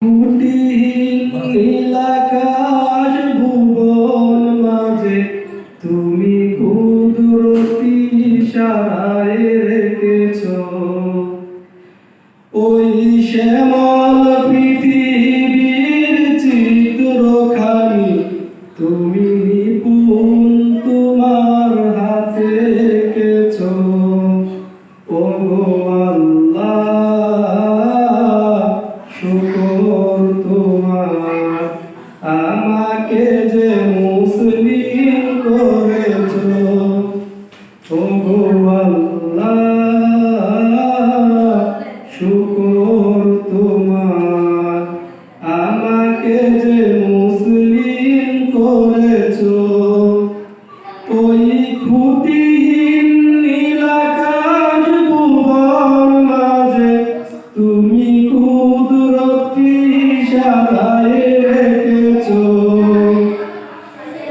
কুটিহীন নীলাকাশ ভুবন মাঝে তুমি কুদরতি ইশারায় রেখেছ ওই শ্যামল পৃথিবীর চিত্রখানি তুমি নিপুণ তোমার হাতে এঁকেছ ও গো আল্লাহ শুকর তোমার আমাকে যে মুসলিম করেছ ও গো আল্লাহ শুকর তোমার আমাকে যে মুসলিম করেছ ওই খুঁটিহীন নীলাকাশ ভুবন মাঝে তুমি কুদরতি ইশারায় রেখেছ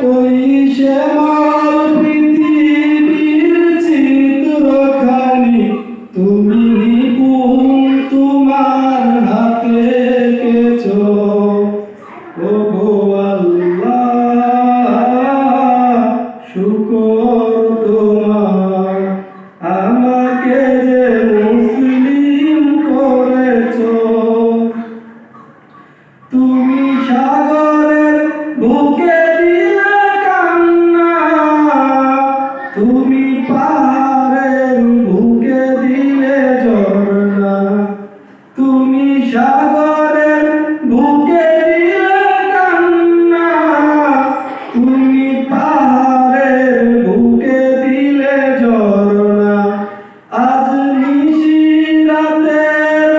ওই শ্যামল পৃথিবীর চিত্রখানি তুমি নিপুণ তোমার হাতে এঁকেছ ও গো আল্লাহ শুকর তোমার আমাকে যে মুসলিম করেছ তুমি সাগরের বুকে দিলে কান্না তুমি পাহাড়ের বুকে দিলে ঝর্ণা তুমি সাগরের বুকে দিলে কান্না তুমি পাহাড়ের বুকে দিলে ঝর্ণা আজ নিশিরাতের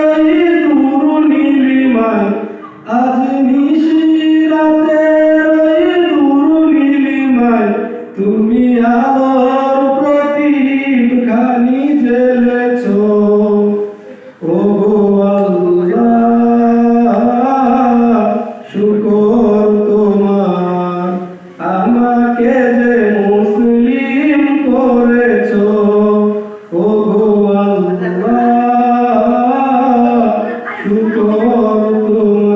ওই দূর নীলিমায় আজ নিশিরাতের ওই দূর নীলিমায় তুমি আলোর প্রদীপ খানি জ্বেলেছ ও গো আল্লাহ শুকর তোমার আমাকে যে মুসলিম করেছ ও গো আল্লাহ শুকর তোমার।